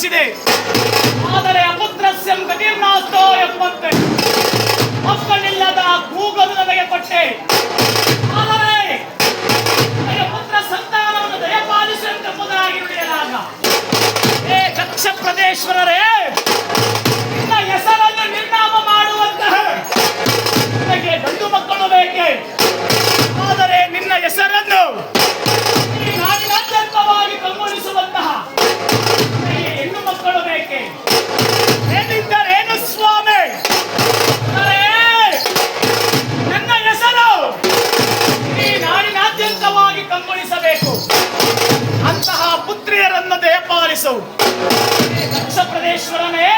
ಕರುಣಿಸಿದೆ. ಆದರೆ ಅಪುತ್ರಸ್ಯಂ ಗತಿರ್ನಾಸ್ತೋ ಎಂಬಂತೆ ಮಕ್ಕಳಿಲ್ಲದ ಕೂಗಲು ನನಗೆ ಕೊಟ್ಟೆ. ಆದರೆ ಪುತ್ರ ಸಂತಾನವನ್ನು ದಯಪಾಲಿಸೆಂಬುದಾಗಿ ನುಡಿಯಲಾಗ, ಹೇ ದಕ್ಷ ಪ್ರದೇಶ್ವರರೇ, ನಿನ್ನ ಹೆಸರನ್ನು ನಿರ್ನಾಮ ಮಾಡುವಂತಹ ನಿನಗೆ ಗಂಡು ಮಕ್ಕಳು ಬೇಕೆ. ಆದರೆ ನಿನ್ನ ಹೆಸರನ್ನು ಈ ನಾಡಿನಾದ್ಯಂತವಾಗಿ ಕಂಗೊಳಿಸುವಂತಹ ನಿನಗೆ ಹೆಣ್ಣು ಮಕ್ಕಳು ಬೇಕೆ. ಏನಿದ್ದರೇನು ಸ್ವಾಮಿ, ನನ್ನ ಹೆಸರು ಈ ನಾಡಿನಾದ್ಯಂತವಾಗಿ ಕಂಗೊಳಿಸಬೇಕು. ಅಂತಹ ಪುತ್ರಿಯರನ್ನು ದಯಪಾಲಿಸು. ದಕ್ಷ ಪ್ರದೇಶ್ವರನೇ,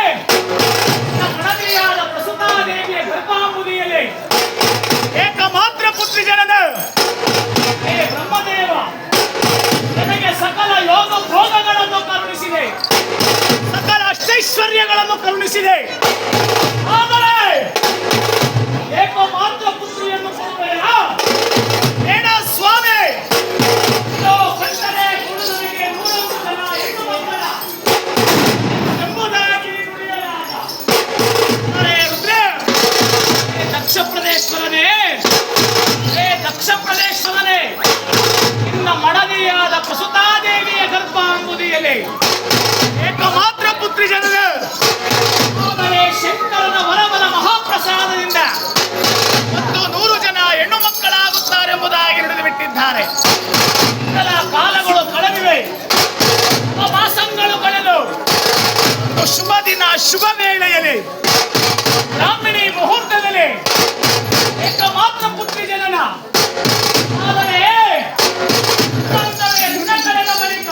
ಮಣದಿಯಾದ ಪ್ರಸುತಾದೇವಿಯ ಗರ್ಭಾಂಬುದಿಯಲ್ಲಿ ಏಕಮಾತ್ರ ಪುತ್ರಿ ಜನನ ಹೇ ಬ್ರಹ್ಮದೇವ, ನನಗೆ ಸಕಲ ಯೋಗ ಭೋಗಗಳನ್ನು ಕರುಣಿಸಿದೆ, ಸಕಲ ಅಷ್ಟೈಶ್ವರ್ಯಗಳನ್ನು ಕರುಣಿಸಿದೆ. ಆದರೆ ಏಕಮಾತ್ರ ಪುತ್ರಿಯನ್ನು ಕೊಡುವೆಯಾ? ಏನ ಸ್ವಾಮಿ, ಕಂಡರೆ ಕುಡುಗರಿಗೆ 101 ಜನ ಹೆಣ್ಣು ಮಕ್ಕಳ ಎಂಬುದಾಗಿ ನುಡಿಯಲಾಗ. ಅರೆ ರುದ್ರ, ದಕ್ಷ ಪ್ರದೇಶ್ವರನೇ, ಹೇ ದಕ್ಷ ಪ್ರದೇಶ್ವರನೇ, ನಿನ್ನ ಮಡದಿಯಾದ ಪ್ರಸುತಾದೇವಿಯ ಗರ್ಭಾಂಬುದಿಯಲ್ಲಿ ಏಕಮಾತ್ರ ಪುತ್ರಿ ಜನನ. ಆದರೆ ಶಂಕರನ ವರಬಲ ಮಹಾಪ್ರಸಾದದಿಂದ ಮತ್ತು 100 ಜನ ಹೆಣ್ಣು ಮಕ್ಕಳಾಗುತ್ತಾರೆಂಬುದಾಗಿ ನುಡಿದು ಬಿಟ್ಟಿದ್ದಾರೆ. ಕೆಲ ಕಾಲಗಳು ಕಳೆದಿವೆ, ಮಾಸಗಳು ಕಳೆದು ಶುಭ ದಿನ ಶುಭ ವೇಳೆಯಲ್ಲಿ ಬ್ರಾಹ್ಮಣಿ ಮುಹೂರ್ತದಲ್ಲಿ ಏಕಮಾತ್ರ ಪುತ್ರಿ ಜನನ. ಆದರೆ ದಿನ ಕಳೆದ ಬಳಿಕ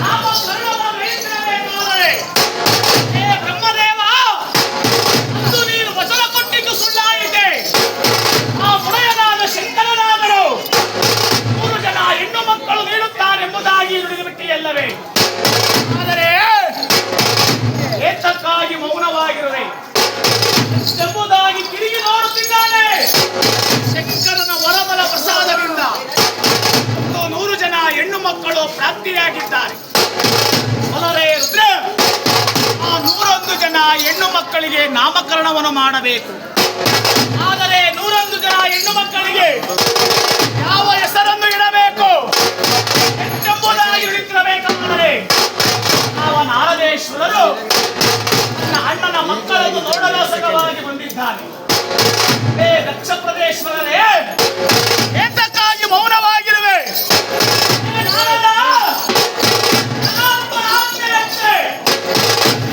ನಾಮಕರಣವನ್ನು ವಹಿಸಬೇಕಾದರೆ ಹೇ ಬ್ರಹ್ಮದೇವ, ಅಂದು ನೀನು ವಚನ ಕೊಟ್ಟಿದ್ದು ಸುಳ್ಳಾಯಿತೆ. ಆ ಮುಳೆಯನಾದ ಶಂಕರನಾದರು 100 ಜನ ಹೆಣ್ಣು ಮಕ್ಕಳು ನೀಡುತ್ತಾರೆಂಬುದಾಗಿ ನುಡಿದು ಬಿಟ್ಟಿಯಲ್ಲವೇ? ಆದರೆ ಏತಕ್ಕಾಗಿ ಮೌನವಾಗಿರುವೆ ಎಂಬುದಾಗಿ ತಿರುಗಿ ನೋಡುತ್ತಿದ್ದಾನೆ. ಶಂಕರನ ವರಬಲ ಪ್ರಸಾದದಿಂದ 100 ಜನ ಹೆಣ್ಣು ಮಕ್ಕಳು ಪ್ರಾಪ್ತಿಯಾಗಿದ್ದಾರೆ. ಅಲ್ಲರೇ ರುದ್ರ, ಆ 101 ಜನ ಹೆಣ್ಣು ಮಕ್ಕಳಿಗೆ ನಾಮಕರಣವನ್ನು ಮಾಡಬೇಕು. ಆದರೆ 101 ಜನ ಹೆಣ್ಣು ಮಕ್ಕಳಿಗೆ ಯಾವ ಹೆಸರನ್ನು ಇಡಬೇಕು ಎಂಬುದಾಗಿ ಹಿಡಿತಿರಬೇಕಾದರೆ ನಾವು ನಾರದೇಶ್ವರರು ನನ್ನ ಅಣ್ಣನ ಮಕ್ಕಳನ್ನು ನೋಡಲಾಸಕವಾಗಿ ಬಂದಿದ್ದಾನೆ. ಹೇ ದಕ್ಷ ಪ್ರದೇಶ್ವರರೇ, ಏತಕ್ಕಾಗಿ ಮೌನವಾಗಿರುವೆ?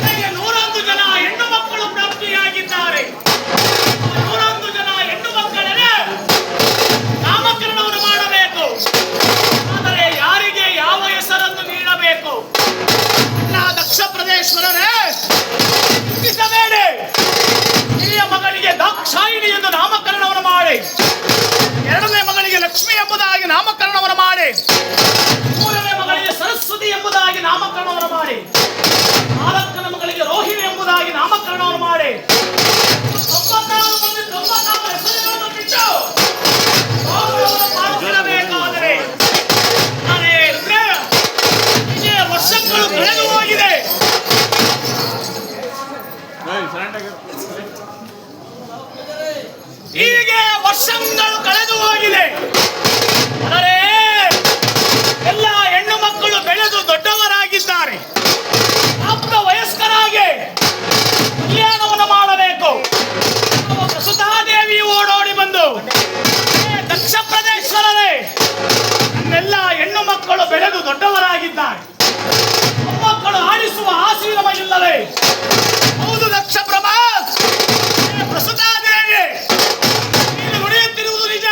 ನನಗೆ 101 ಜನ ಹೆಣ್ಣು ಮಕ್ಕಳು ಪ್ರಾಪ್ತಿಯಾಗಿದ್ದಾರೆ. 101 ಜನ ಹೆಣ್ಣು ಮಕ್ಕಳನ್ನೇ ನಾಮಕರಣವನ್ನು ಮಾಡಬೇಕು. ಆದರೆ ಯಾರಿಗೆ ಯಾವ ಹೆಸರನ್ನು ನೀಡಬೇಕು? ದಕ್ಷ ಪ್ರದೇಶ್ವರರೇ, ಚಿಂತಿಸಬೇಡಿ. ಹಿರಿಯ ಮಗಳಿಗೆ ದಾಕ್ಷಾಯಿಣಿ ಎಂದು ನಾಮಕರಣವನ್ನು ಮಾಡಿ, 2ನೇ ಮಗಳಿಗೆ ಲಕ್ಷ್ಮಿ ಎಂಬುದಾಗಿ ನಾಮಕರಣವನ್ನು ಮಾಡಿ, 3ನೇ ಮಗಳಿಗೆ ಸರಸ್ವತಿ ಎಂಬುದಾಗಿ ನಾಮಕರಣವನ್ನು ಮಾಡಿ, 4ನೇ ಮಗಳಿಗೆ ರೋಹಿಣಿ ಎಂಬುದಾಗಿ ನಾಮಕರಣವನ್ನು ಮಾಡಿ, 94 ಮಂದಿ 94 ಹೆಸರುಗಳನ್ನು ಬಿಟ್ಟು ಮಾಡುತ್ತಿರಬೇಕಾದರೆ ವರ್ಷಗಳು ಕಳೆದು ಹೋಗಿದೆ. ಹೀಗೆ ವರ್ಷಗಳು ಕಳೆದು ಹೋಗಿದೆ. ಆದರೆ ಎಲ್ಲ ಹೆಣ್ಣು ಮಕ್ಕಳು ಬೆಳೆದು ದೊಡ್ಡವರಾಗಿದ್ದಾರೆ. ಪ್ರಾಪ್ತ ವಯಸ್ಕರಾಗಿ ಕಲ್ಯಾಣವನ್ನು ಮಾಡಬೇಕು. ಪ್ರಸುತಾದೇವಿ ಓಡೋಡಿ ಬಂದು, ದಕ್ಷ ಪ್ರದೇಶ್ವರರೇ, ನನ್ನೆಲ್ಲ ಹೆಣ್ಣು ಮಕ್ಕಳು ಬೆಳೆದು ದೊಡ್ಡವರಾಗಿದ್ದಾರೆ. ಮಕ್ಕಳು ಆಡಿಸುವ ಆಶೀರ್ವಾದ ಇಲ್ಲವೇ? ಹೌದು ದಕ್ಷ ಪ್ರಭಾ, ಪ್ರಸುತಾದೇವಿ ನೀನು ನುಡಿಯುತ್ತಿರುವುದು ನಿಜ.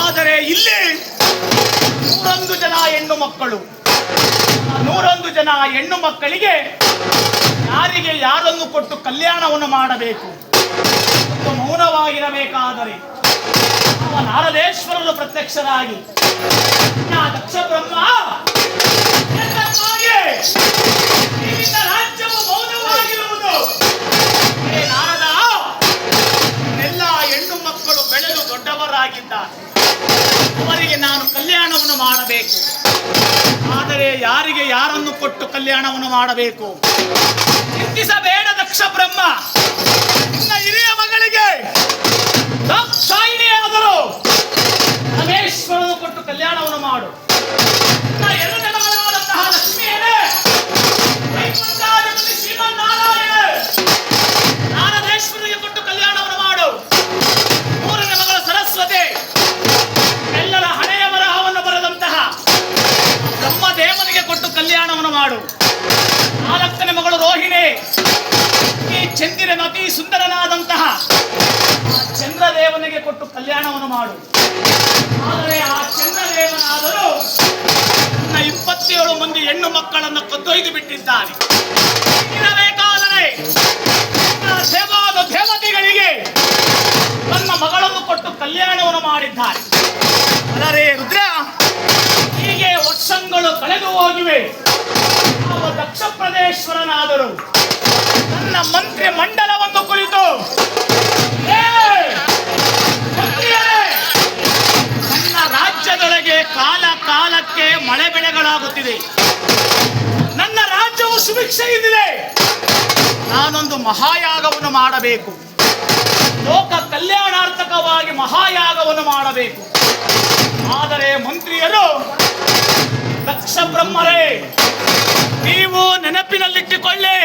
ಆದರೆ ಇಲ್ಲಿ 101 ಜನ ಹೆಣ್ಣು ಮಕ್ಕಳು, 101 ಜನ ಹೆಣ್ಣು ಮಕ್ಕಳಿಗೆ ಯಾರಿಗೆ ಯಾರನ್ನು ಕೊಟ್ಟು ಕಲ್ಯಾಣವನ್ನು ಮಾಡಬೇಕು? ಮೌನವಾಗಿರಬೇಕಾದರೆ ನಾರದೇಶ್ವರರು ಪ್ರತ್ಯಕ್ಷರಾಗಿ ದಕ್ಷ ಬ್ರಹ್ಮ ರಾಜ್ಯವು ಮೌನವಾಗಿರುವುದು. ನಾರದ ಎಲ್ಲ ಹೆಣ್ಣು ಮಕ್ಕಳು ಬೆಳೆದು ದೊಡ್ಡವರಾಗಿದ್ದಾರೆ. ಅವರಿಗೆ ನಾನು ಕಲ್ಯಾಣವನ್ನು ಮಾಡಬೇಕು. ಆದರೆ ಯಾರಿಗೆ ಯಾರನ್ನು ಕೊಟ್ಟು ಕಲ್ಯಾಣವನ್ನು ಮಾಡಬೇಕು? ಚಿಂತಿಸಬೇಡ ದಕ್ಷ ಬ್ರಹ್ಮ. ನಿನ್ನ ಹಿರಿಯ ಮಗಳಿಗೆ ದಾಕ್ಷಾಯಿಣಿಯಾದರೂ ರಮೇಶ್ವರನು ಕೊಟ್ಟು ಕಲ್ಯಾಣವನ್ನು ಮಾಡು. ನಿನ್ನ ಎರಡನೇ ಮಗಳಾದಂತಹ ಲಕ್ಷ್ಮಿಯೇ ವೈಕುಂಠಾಧಿಪತಿ ಶ್ರೀಮನ್ನಾರಾಯಣ ನಾರದೇಶ್ವರಿಗೆ ಕೊಟ್ಟು ಕಲ್ಯಾಣವನ್ನು ಮಾಡು. ಮೂರನೇ ಮಗಳು ಸರಸ್ವತಿ ಎಲ್ಲರ ಹಣೆಯ ಬರಹವನ್ನು ಬರೆದಂತಹ ಬ್ರಹ್ಮದೇವನಿಗೆ ಕೊಟ್ಟು ಕಲ್ಯಾಣವನ್ನು ಮಾಡು. ನಾಲ್ಕನೇ ಮಗಳು ರೋಹಿಣಿ ಈ ಚಂದಿರನ ಅತಿ ಸುಂದರನಾದಂತಹ ಚಂದ್ರದೇವನಿಗೆ ಕೊಟ್ಟು ಕಲ್ಯಾಣವನ್ನು ಮಾಡು. ಆದರೆ ಆ ಚಂದ್ರದೇವನಾದರೂ ನನ್ನ 27 ಮಂದಿ ಹೆಣ್ಣು ಮಕ್ಕಳನ್ನು ಕದ್ದೊಯ್ದು ಬಿಟ್ಟಿದ್ದಾನೆ. ಇರಬೇಕಾದರೆ ದೇವಾದ ದೇವತೆಗಳಿಗೆ ನನ್ನ ಮಗಳನ್ನು ಕೊಟ್ಟು ಕಲ್ಯಾಣವನ್ನು ಮಾಡಿದ್ದಾರೆ. ಅಲ್ಲರೇ ರುದ್ರ, ಹೀಗೆ ವರ್ಷಗಳು ಕಳೆದು ಹೋಗಿವೆ. ದಕ್ಷ ಪ್ರದೇಶ್ವರನಾದರು ನನ್ನ ಮಂತ್ರಿ ಮಂಡಲವನ್ನು ಕುರಿತು ನನ್ನ ರಾಜ್ಯದೊಳಗೆ ಕಾಲ ಕಾಲಕ್ಕೆ ಮಳೆ ಬೆಳೆಗಳಾಗುತ್ತಿದೆ. ನನ್ನ ರಾಜ್ಯವು ಸುಭಿಕ್ಷೆಯಿದೆ. ನಾನೊಂದು ಮಹಾಯಾಗವನ್ನು ಮಾಡಬೇಕು. ಲೋಕ ಕಲ್ಯಾಣಾರ್ಥಕವಾಗಿ ಮಹಾಯಾಗವನ್ನು ಮಾಡಬೇಕು. ಆದರೆ ಮಂತ್ರಿಯರು ದಕ್ಷ ಬ್ರಹ್ಮರೇ, ನೀವು ನೆನಪಿನಲ್ಲಿಟ್ಟುಕೊಳ್ಳಿ.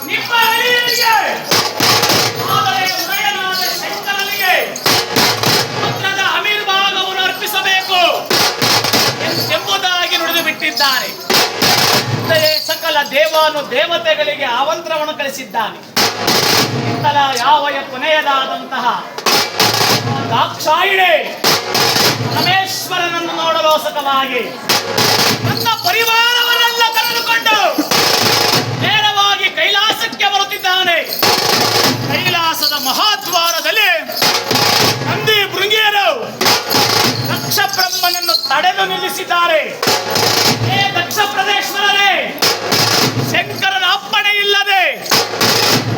ನಿಮ್ಮ ಹಿರಿಯರಿಗೆ, ಆದರೆ ಉದಯನಾದ ಶಂಕರನಿಗೆ ಪತ್ರದ ಅಮಿರ್ಭಾಗವನ್ನು ಅರ್ಪಿಸಬೇಕು ಎಂಬುದಾಗಿ ನುಡಿದು ಬಿಟ್ಟಿದ್ದಾರೆ. ಸಕಲ ದೇವತೆಗಳಿಗೆ ಆಮಂತ್ರಣವನ್ನು ಕಳಿಸಿದ್ದಾನೆ. ಇಂತಲ ಯಾವ ಕೊನೆಯದಾದಂತಹ ದಾಕ್ಷಾಯಿಣಿ ರಮೇಶ್ವರನನ್ನು ನೋಡಲೋಸಕವಾಗಿ ನನ್ನ ಪರಿವಾರವನ್ನೆಲ್ಲ ಕರೆದುಕೊಂಡು ನೇರವಾಗಿ ಕೈಲಾಸಕ್ಕೆ ಬರುತ್ತಿದ್ದಾನೆ. ಕೈಲಾಸದ ಮಹಾದ್ವಾರದಲ್ಲಿ ನಂದಿ ಭೃಂಗಿಯರು ದಕ್ಷ ಬ್ರಹ್ಮನನ್ನು ತಡೆದು ನಿಲ್ಲಿಸಿದ್ದಾರೆ. ಏ ದಕ್ಷ ಪ್ರದೇಶ್ವರರೇ, ಶಂಕರನ ಅಪ್ಪಣೆ ಇಲ್ಲದೆ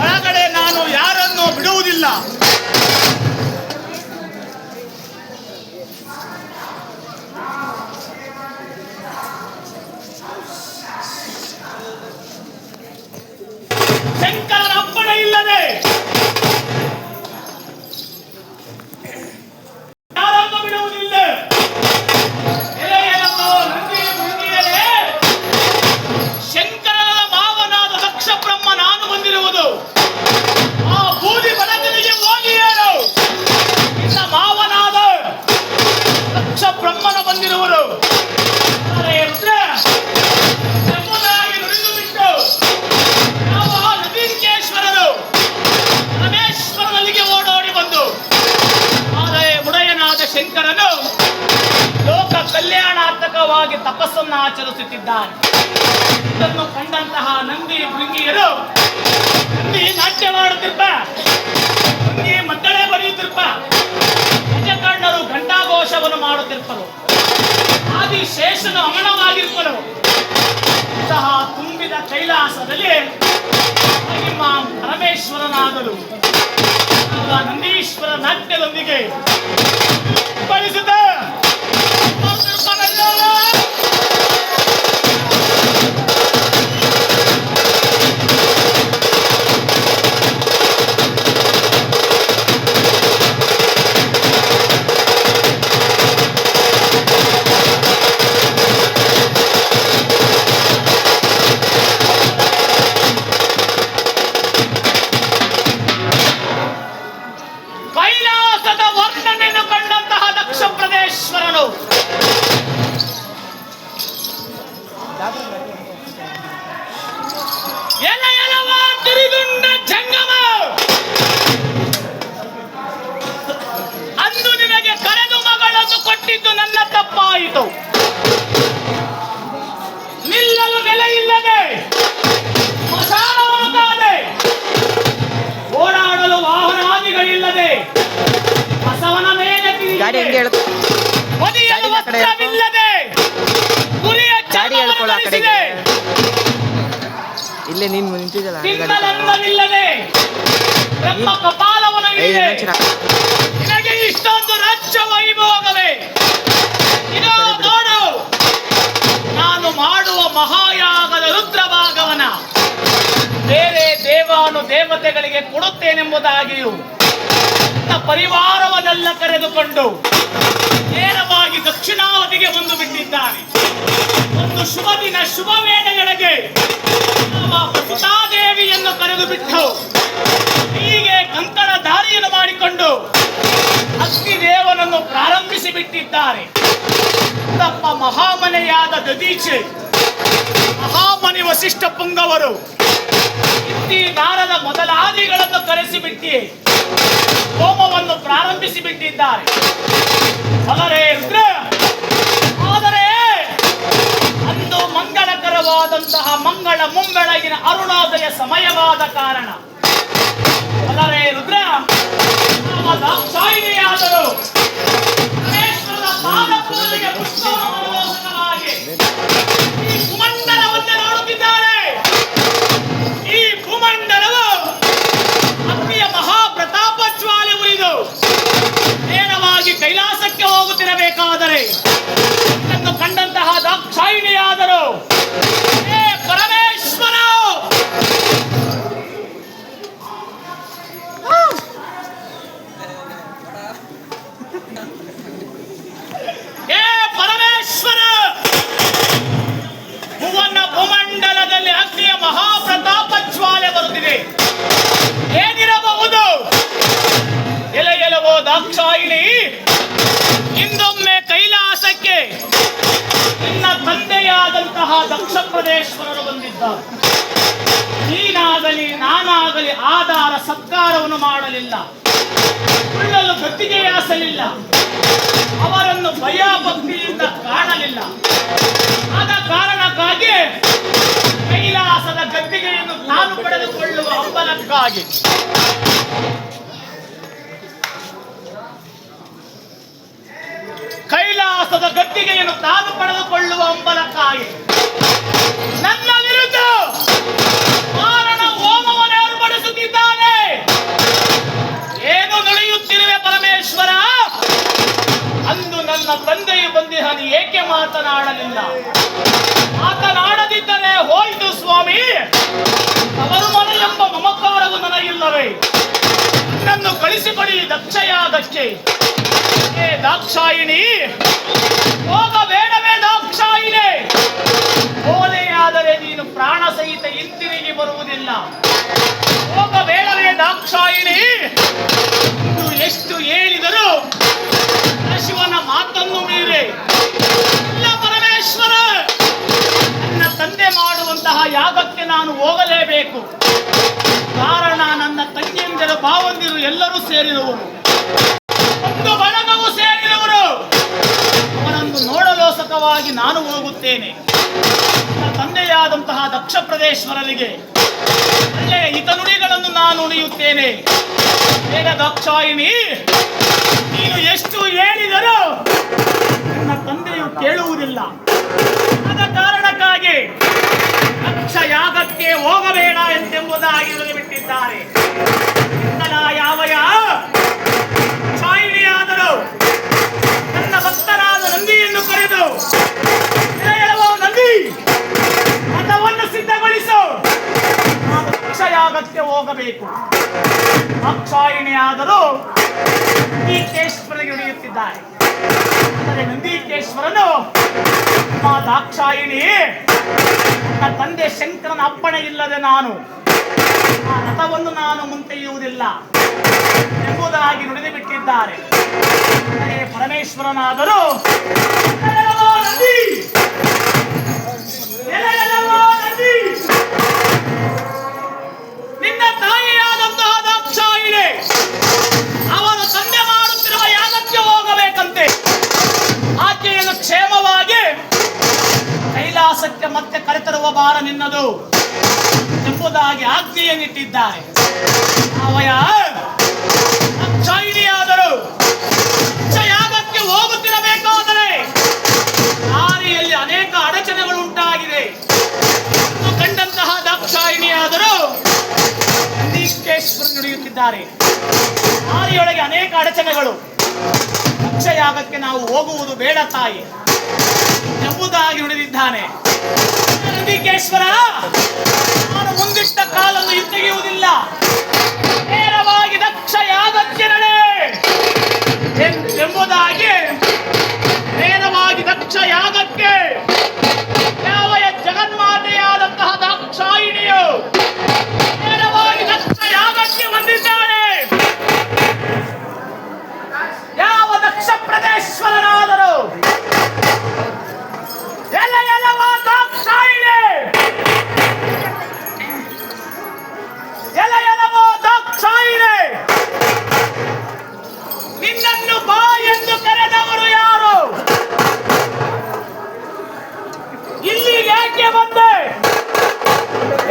ಒಳಗಡೆ ನಾನು ಯಾರನ್ನೂ ಬಿಡುವುದಿಲ್ಲ. ಶಂಕರನ ಅಪ್ಪಣೆ ಇಲ್ಲದೆ ಯಾರನ್ನು ಬಿಡುವುದಿಲ್ಲ. ಶಂಕರನ ಮಾವನಾದ ದಕ್ಷ ಬ್ರಹ್ಮ ನಾನು ಬಂದಿರುವುದು. ಆ ಬೂದಿ ಬಡಗನಿಗೆ ಹೋಗಿ ಹೇಳು, ನಿನ್ನ ಮಾವನಾದ ದಕ್ಷ ಬ್ರಹ್ಮನ ಬಂದಿರುವರು. ಎಂಬುದಾಗಿ ನುಡಿದು ಬಿಟ್ಟು ನದೀಕೇಶ್ವರರು ರಮೇಶ್ವರನಿಗೆ ಓಡೋಡಿ ಬಂದು, ಆದರೆ ಮುಡಯನಾದ ಶಂಕರನು ಲೋಕ ಕಲ್ಯಾಣಾರ್ಥಕವಾಗಿ ತಪಸ್ಸನ್ನು ಆಚರಿಸುತ್ತಿದ್ದಾನೆ. ಇದನ್ನು ಕಂಡಂತಹ ನಂದಿ ಭೃಂಗಿಯರು ನಂದಿ ನಾಟ್ಯ ಮಾಡುತ್ತಿರ್ಪ, ಭೃಂಗಿ ಮದ್ದಳೆ ಬರೆಯುತ್ತಿರ್ಪ, ಗಜಕರ್ಣರು ಘಂಟಾಘೋಷವನ್ನು ಮಾಡುತ್ತಿರ್ಪರು, ಆದಿಶೇಷನು ಅಮಣವಾಗಿರ್ಪರು. ಇಂತಹ ತುಂಬಿದ ಕೈಲಾಸದಲ್ಲಿ ಪರಮೇಶ್ವರನಾದರು ನಂದೀಶ್ವರ ನಾಟ್ಯದೊಂದಿಗೆ ಬಳಸಿದ ಕೈಲಾಸದ ವರ್ಣನೆಯನ್ನು ಕಂಡಂತಹ ದಕ್ಷ ಪ್ರದೇಶ್ವರನು ಎಲವ ತಿರುಗುಂಡ ಜಂಗಮ, ಅಂದು ನಿನಗೆ ಕರೆದು ಮಗಳನ್ನು ಕೊಟ್ಟಿದ್ದು ನನ್ನ ತಪ್ಪಾಯಿತು. ನಿಲ್ಲಲು ನೆಲೆ ಇಲ್ಲದೆ ಮಸಾಣವನ್ನು ಕಾದೆ, ಓಡಾಡಲು ವಾಹನಾದಿಗಳಿಲ್ಲದೆ ಬಸವನ ಮೇಲೆ ಮದಿಯಲು ವಸ್ತ್ರವಿಲ್ಲದೆ ಗುರಿಯ ಚರ್ಮವನ್ನು ಧರಿಸಿದೆ. ಇಲ್ಲೇ ನೀನು ನಿಂತಿದ್ದಲ್ಲ ತಿನ್ನಲನ್ನವಿಲ್ಲದೆ ನಮ್ಮ ಕಪಾಲವನ್ನು ಹಿಡಿದೆ ನಿನಗೆ ಇಷ್ಟೊಂದು ರಾಜ್ಯ ವೈಭೋಗವೇ? ಇದೋ ನೋಡು, ನಾನು ಮಾಡುವ ಮಹಾಯಾಗದ ರುದ್ರಭಾಗವನ ಬೇರೆ ದೇವತೆಗಳಿಗೆ ಕೊಡುತ್ತೇನೆಂಬುದಾಗಿಯೂ ನನ್ನ ಪರಿವಾರವನ್ನೆಲ್ಲ ಕರೆದುಕೊಂಡು ನೇರವಾಗಿ ದಕ್ಷಿಣಾವತಿಗೆ ಬಂದು ಬಿಟ್ಟಿದ್ದಾನೆ. ಒಂದು ಶುಭ ದಿನ ಶುಭ ವೇಳೆಗಳಿಗೆ ಸೀತಾದೇವಿಯನ್ನು ಕರೆದು ಬಿಟ್ಟು ಹೀಗೆ ಕಂಕಣ ದಾರಿಯನ್ನು ಮಾಡಿಕೊಂಡು ಅಗ್ನಿದೇವನನ್ನು ಪ್ರಾರಂಭಿಸಿ ಬಿಟ್ಟಿದ್ದಾರೆ. ತಮ್ಮ ಮಹಾಮನೆಯಾದ ದದೀಚೆ ಮಹಾಮನಿ ವಸಿಷ್ಠ ಪುಂಗವರು ಇತ್ತಿ ನಾರದ ಮೊದಲಾದಿಗಳನ್ನು ಕರೆಸಿಬಿಟ್ಟಿ ಹೋಮವನ್ನು ಪ್ರಾರಂಭಿಸಿ ಬಿಟ್ಟಿದ್ದಾರೆ. ಆದರೆ ಅಂದು ಮಂಗಳಕರವಾದಂತಹ ಮಂಗಳ ಮುಂಬೆಳಗಿನ ಅರುಣೋದಯ ಸಮಯವಾದ ಕಾರಣ ಅಲ್ಲರೇ ರುದ್ರ ದಾಕ್ಷಾಯಿಣಿಯಾದರು ಪಾದಪೂಜೆಗೆ ಪುಷ್ಪವಾಗಿ ಈ ಭೂಮಂಡಲವನ್ನೇ ನೋಡುತ್ತಿದ್ದಾರೆ. ಈ ಭೂಮಂಡಲವು ಅಗ್ನಿಯ ಮಹಾಪ್ರತಾಪ ಜ್ವಾಲೆ ಉರಿದು ನೇರವಾಗಿ ಕೈಲಾಸಕ್ಕೆ ಹೋಗುತ್ತಿರಬೇಕಾದರೆ ಇದನ್ನು ಕಂಡಂತಹ ದಾಕ್ಷಾಯಿಣಿಯಾದರು ಹೇ ಪರಮೇಶ್ವರ, ಹೇ ಪರಮೇಶ್ವರ, ಭುವನ ಭೂಮಂಡಲದಲ್ಲಿ ಅಗ್ನಿಯ ಮಹಾಪ್ರತಾಪ ಜ್ವಾಲೆ ಬರುತ್ತಿದೆ. ಏನಿರಬಹುದು? ಎಲೆಗೆಲವೋ ದಾಕ್ಷಾಯಿಣಿ, ಇಂದೊಮ್ಮೆ ಕೈಲಾಸಕ್ಕೆ ನಿನ್ನ ತಂದೆಯಾದಂತಹ ದಕ್ಷ ಪ್ರದೇಶ್ವರರು ಬಂದಿದ್ದಾರೆ. ನೀನಾಗಲಿ ನಾನಾಗಲಿ ಆಧಾರ ಸತ್ಕಾರವನ್ನು ಮಾಡಲಿಲ್ಲ, ಉಳ್ಳಲು ಗದ್ದಿಗೆಯಾಸಲಿಲ್ಲ, ಅವರನ್ನು ಭಯಭಕ್ತಿಯಿಂದ ಕಾಣಲಿಲ್ಲ. ಆದ ಕಾರಣಕ್ಕಾಗಿ ಕೈಲಾಸದ ಗದ್ದಿಗೆಯನ್ನು ನಾನು ಪಡೆದುಕೊಳ್ಳುವ ಹಂಬಲಕ್ಕಾಗಿ ಕೈಲಾಸದ ಗದ್ದಿಗೆಯನ್ನು ತಾನು ಪಡೆದುಕೊಳ್ಳುವ ಹಂಬಲಕ್ಕಾಗಿ ನನ್ನ ವಿರುದ್ಧ ಮಾರಣ ಹೋಮವನ್ನು ಏರ್ಪಡಿಸುತ್ತಿದ್ದಾನೆ. ಏನು ನುಡಿಯುತ್ತಿರುವೆ ಪರಮೇಶ್ವರ? ಅಂದು ನನ್ನ ತಂದೆಯು ಬಂದಿಹನು ಏಕೆ ಮಾತನಾಡಲಿಲ್ಲ? ಮಾತನಾಡದಿದ್ದರೆ ಹೋಯಿತು ಸ್ವಾಮಿ, ಅವರು ಮನೆ ಎಂಬ ಮಮಕಾರವು ನನಗಿಲ್ಲವೇ? ನನ್ನನ್ನು ಕಳಿಸಿಕೊಡಿ ದಕ್ಷಯಾಗಕ್ಕೆ. ಹೇ ದಾಕ್ಷಾಯಿಣಿ, ಹೋಗಬೇಡವೇ ದಾಕ್ಷಾಯಿಣಿ? ಹೋದೆಯಾದರೆ ನೀನು ಪ್ರಾಣ ಸಹಿತ ಹಿಂತಿರುಗಿ ಬರುವುದಿಲ್ಲ. ಹೋಗಬೇಡವೇ ದಾಕ್ಷಾಯಿಣಿ? ನೀವು ಎಷ್ಟು ಹೇಳಿದರೂ ಶಿವನ ಮಾತನ್ನು ಮೀರಿ ಇಲ್ಲ ಪರಮೇಶ್ವರ, ನನ್ನ ತಂದೆ ಮಾಡುವಂತಹ ಯಾಗಕ್ಕೆ ನಾನು ಹೋಗಲೇಬೇಕು. ಕಾರಣ ನನ್ನ ತಂಗಿಯಂದಿರು ಭಾವಂದಿರು ಎಲ್ಲರೂ ಸೇರಿರುವರು, ಒಂದು ಬಳಗವು ಸೇರಿರುವರು. ಅವನನ್ನು ನೋಡಲೋಸಕವಾಗಿ ನಾನು ಹೋಗುತ್ತೇನೆ. ನನ್ನ ತಂದೆಯಾದಂತಹ ದಕ್ಷ ಪ್ರದೇಶ್ವರರಿಗೆ ಒಳ್ಳೆಯ ಹಿತನುಡಿಗಳನ್ನು ನಾನು ನುಡಿಯುತ್ತೇನೆ. ಬೇಗ ದಾಕ್ಷಾಯಿಣಿ, ನೀನು ಎಷ್ಟು ಹೇಳಿದರೂ ನನ್ನ ತಂದೆಯು ಕೇಳುವುದಿಲ್ಲ. ಆದ ಕಾರಣಕ್ಕಾಗಿ ದಕ್ಷ ಯಾಗಕ್ಕೆ ಹೋಗಬೇಡ ಎಂಬುದಾಗಿ ಬಿಟ್ಟಿದ್ದಾರೆ. ಯಾವಯ ಛಾಯಿಣಿಯಾದರು ನನ್ನ ಭಕ್ತರಾದ ನಂದಿಯನ್ನು ಕರೆದು ಹೇಳುವ ನಂದಿ ಮತವನ್ನು ಸಿದ್ಧಗೊಳಿಸು, ನಾನು ದಕ್ಷಯಾಗಕ್ಕೆ ಹೋಗಬೇಕು. ದಾಕ್ಷಾಯಿಣಿಯಾದರೂ ನಂದೀಕೇಶ್ವರನಿಗೆ ನುಡಿಯುತ್ತಿದ್ದಾರೆ. ಆದರೆ ನಂದೀಕೇಶ್ವರನು ದಾಕ್ಷಾಯಿಣಿ, ನನ್ನ ತಂದೆ ಶಂಕರನ ಅಪ್ಪಣೆ ಇಲ್ಲದೆ ನಾನು ಆ ರಥವನ್ನು ನಾನು ಮುಂತೆಯುವುದಿಲ್ಲ ಎಂಬುದಾಗಿ ನುಡಿದು ಬಿಟ್ಟಿದ್ದಾರೆ. ಪರಮೇಶ್ವರನಾದರೂ ನಿನ್ನ ತಾಯಿಯಾದಂತಹ ದಾಕ್ಷಾಯಿಣಿ ಅವರು ತಂದೆ ಮಾಡುತ್ತಿರುವ ಯಾಗಕ್ಕೆ ಹೋಗಬೇಕಂತೆ. ಆಕೆಯನ್ನು ಕ್ಷೇಮವಾಗಿ ಕೈಲಾಸಕ್ಕೆ ಮತ್ತೆ ಕರೆತರುವ ಭಾರ ನಿನ್ನದು ಎಂಬುದಾಗಿ ಆಜ್ಞೆಯನ್ನಿಟ್ಟಿದ್ದಾರೆ. ಅವಯ ದಾಕ್ಷಾಯಿಣಿಯಾದರು ಯಾಗಕ್ಕೆ ಹೋಗುತ್ತಿರಬೇಕಾದರೆ ದಾರಿಯಲ್ಲಿ ಅನೇಕ ಅಡಚಣೆಗಳು ಉಂಟಾಗಿದೆ. ಕಂಡಂತಹ ದಾಕ್ಷಾಯಿಣಿಯಾದರೂ ನಂದೀಕೇಶ್ವರ ನುಡಿಯುತ್ತಾರೆ. ಬಿಟ್ಟಿದ್ದಾರೆ. ದಾರಿಯೊಳಗೆ ಅನೇಕ ಅಡಚಣೆಗಳು. ದಕ್ಷಯಾಗಕ್ಕೆ ನಾವು ಹೋಗುವುದು ಬೇಡ ತಾಯಿ ಎಂಬುದಾಗಿ ನುಡಿದಿದ್ದಾನೆ. ನಂದಿಕೇಶ್ವರ, ನಾನು ಮುಂದಿಟ್ಟ ಕಾಲನ್ನು ಹಿಂತೆಗೆಯುವುದಿಲ್ಲ. ನೇರವಾಗಿ ದಕ್ಷಯಾಗಕ್ಕೆ ನಡೆ ಎಂಬುದಾಗಿ ನೇರವಾಗಿ ದಕ್ಷಯಾಗಕ್ಕೆ ಯಾವ ಜಗನ್ಮಾತೆಯಾದಂತಹ ದಾಕ್ಷಾಯಿಣಿಯು ನೇರವಾಗಿ ದಕ್ಷಯಾಗಕ್ಕೆ ಬಂದಿದ್ದಾಳೆ. ಯಾವ ದಕ್ಷ ಪ್ರದೇಶ್ವರನಾದರೂ ಎಲೆಯಲವ ದಾಕ್ಷಾಯಿಣಿ, ಎಲೆಯಲವ ದಾಕ್ಷಾಯಿಣಿ, ನಿನ್ನನ್ನು ಬಾ ಎಂದು ಕರೆದವರು ಯಾರು? ಇಲ್ಲಿ ಯಾಕೆ ಬಂದೆ?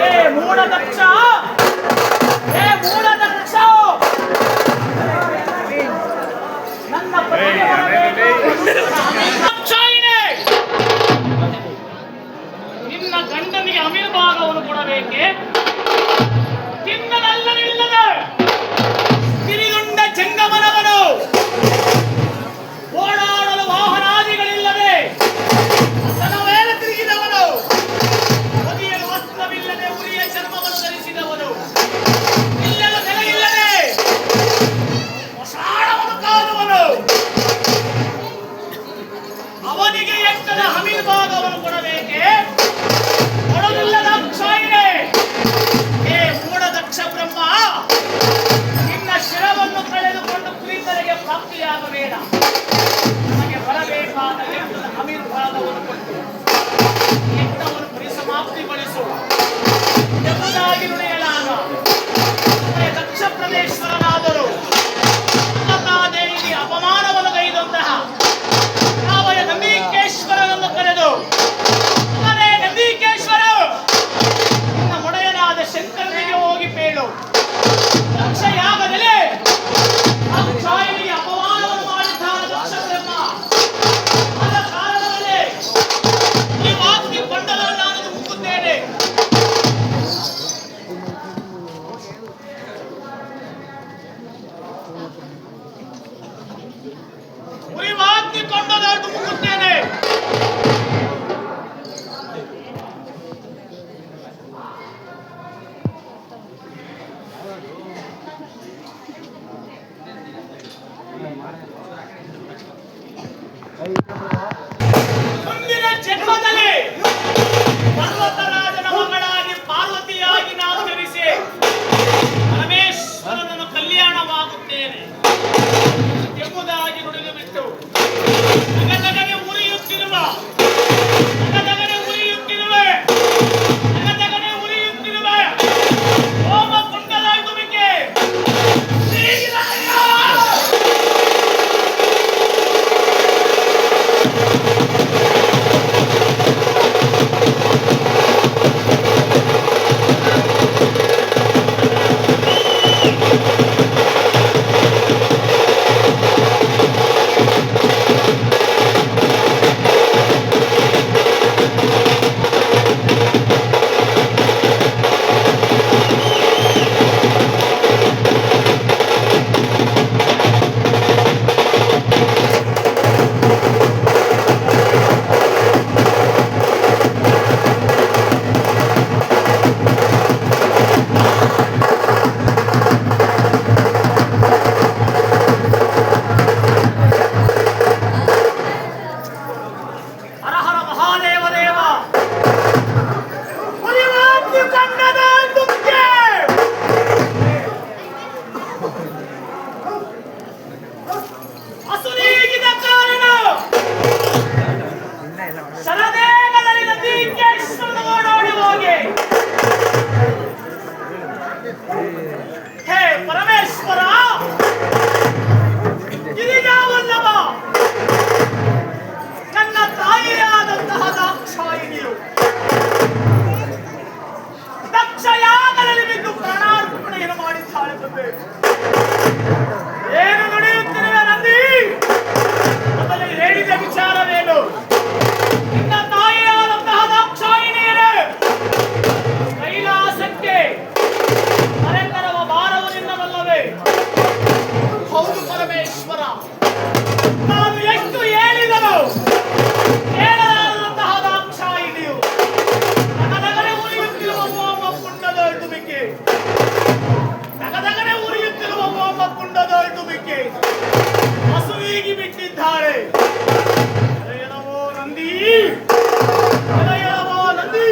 ಏ ಮೂಢ ದಕ್ಷ, ಏ ಮೂಢ ದಕ್ಷ, ನನ್ನ ಪತಿಗೆ ದಾಕ್ಷಾಯಿಣಿ, ನಿನ್ನ ಗಂಡನಿಗೆ ಅಮಿರ್ಭಾಗವನ್ನು ಕೊಡಬೇಕೆ? ತಿನ್ನದಲ್ಲದಿಲ್ಲದೆ ತಿರಿದುಂಡ ಜಂಗಮನವನು ಓಡಾಡಲು ವಾಹನಾದಿಗಳಿಲ್ಲದೆ ತನವೇಲೆ ತಿರುಗಿದವನು, ಒದಿಯಲು ವಸ್ತ್ರವಿಲ್ಲದೆ ಉರಿಯ ಚರ್ಮವನ್ನು ಧರಿಸಿದವನು, ಇಲ್ಲದ ನೆಲೆಯಿಲ್ಲದೆ ಹೊಸಾಡವನ್ನು ಕಾದುವನು, ಅವನಿಗೆ ಎಕ್ಕದ ಅಮಿರ್ಭಾಗವನ್ನು ಕೊಡಬೇಕೆ? ಕೊಡಲಿಲ್ಲ ದಾಕ್ಷಾಯಿಣಿ. ಏ ಮೂಢ ದಕ್ಷ ಬ್ರಹ್ಮ, ನಿನ್ನ ಶಿರವನ್ನು ಕಳೆದುಕೊಂಡು ಕುರಿತರಿಗೆ ಪ್ರಾಪ್ತಿಯಾಗಬೇಡ. ನಮಗೆ ಬರಬೇಕಾದ ಎಕ್ಕದ ಅಮಿರ್ಭಾಗವನ್ನು ಕೊಟ್ಟು ಎಕ್ಕವನ್ನು ಪರಿಸಮಾಪ್ತಿಗೊಳಿಸು ಎಂಬುದಾಗಿ ನುಡಿಯಲಾಗ ದಕ್ಷ ಪ್ರದೇಶ್ವರನಾದರೂ ದೇವಿಗೆ ಅಪಮಾನವನ್ನು ಗೈದಂತಹ ಯಾವ ನಂದಿಕೇಶ್ವರನನ್ನು ಕರೆದು, ಅವನೇ ನಂದಿಕೇಶ್ವರ, ನಿನ್ನ ಮೊಡೆಯನಾದ ಶಂಕರನಿಗೆ ಹೋಗಿ ಬೇಡು. ದಕ್ಷಯಾಗದಲ್ಲಿ ದಾಕ್ಷಾಯಿಣಿಗೆ ಅಪಮಾನವನ್ನು ಮಾಡಿದ್ದಾನೆ ದಕ್ಷ ಬ್ರಹ್ಮ. ಆದ ಕಾರಣದಲ್ಲಿ ಈ ವಾಕ್ಯ ಕೊಂಡಲನ್ನು ನಾನು ಮುಕ್ಕುತ್ತೇನೆ. ಉರಿವಾಗ್ನಿ ಕೊಂಡಲನ್ನು ಮುಕ್ಕುತ್ತೇನೆ. ಮುಂದಿನ ಜನ್ಮದಲ್ಲಿ ಪರ್ವತರಾಜನ ಮಗಳಾಗಿ ಪಾರ್ವತಿಯಾಗಿ ನಾನು ಜನಿಸಿ ಪರಮೇಶ್ವರನನ್ನು ಕಲ್ಯಾಣವಾಗುತ್ತೇನೆ ಎಂಬುದಾಗಿ ನುಡಿದು ಬಿಟ್ಟು ನಗನಗನೆ ಉರಿಯುತ್ತಿರುವ ನಗನಗನೆ ಉರಿಯುತ್ತಿರುವೆ ನಗನಗನೆ ಉರಿಯುತ್ತಿರುವೆ ಹೋಮ ಕುಂಡಲ ತುಮಿಕೆ ಏನು ನಡೆಯುತ್ತಿರುವೆ ನಂದಿ? ಮೊದಲು ಹೇಳಿದ ವಿಚಾರವೇನು? ನಿನ್ನ ತಾಯಿಯಾದಂತಹ ದಾಕ್ಷಾಯಿಣಿಯರೇ ಕೈಲಾಸಕ್ಕೆ ಕರೆತರುವ ಭಾರವು ನಿನ್ನವಲ್ಲವೇ? ಮಾಡಲಿಕ್ಕೆ ಹಸುವಿಗೆ ಬಿಟ್ಟಿದ್ದಾಳೆ. ಎಲವೋ ನಂದಿ, ಎಲವೋ ನಂದಿ,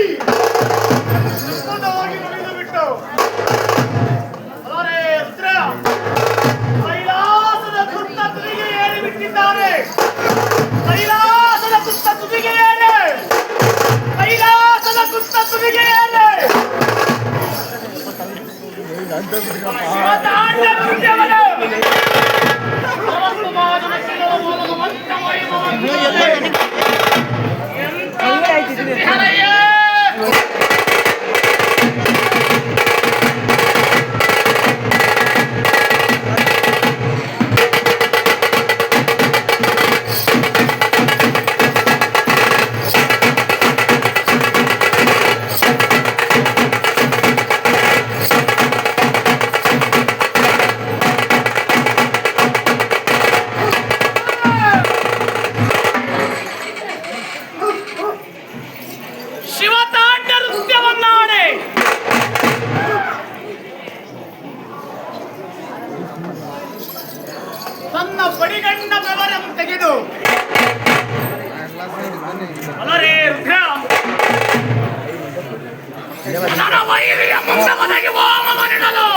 ಹೋಗಿ ನುಡಿದು ಬಿಟ್ಟು ಅಲರೇ ರುದ್ರ ಕೈಲಾಸದ ತುತ್ತ ತುದಿಗೆ ಏರಿ ಬಿಟ್ಟಿದ್ದಾನೆ. ಕೈಲಾಸದ ತುತ್ತ ತುದಿಗೆ ಏರಿ, ಕೈಲಾಸದ ತುತ್ತ ತುದಿಗೆ ಏರಿ ಶಿವತಾಂಡ ನೃತ್ಯವನ್ನಾಡೆ. ತನ್ನ ಬಡಿಗಣ್ಣ ಬೆವರನ್ನು ತೆಗೆದು ಅಲರೇ ರುದ್ರ ನನ್ನ ವೈರಿಯ ಮುಂದವನಿಗೆ ಹೋಮ ನೀಡಲು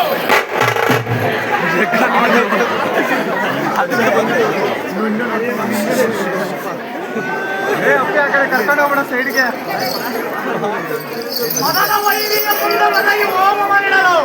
ಕರ್ಕೊಂಡು ಹೋಗೋಣ ಸೈಡ್ಗೆ. ಮದನ ವೈರಿಯ ಮುಂದವನಿಗೆ ಹೋಮ ನೀಡಲು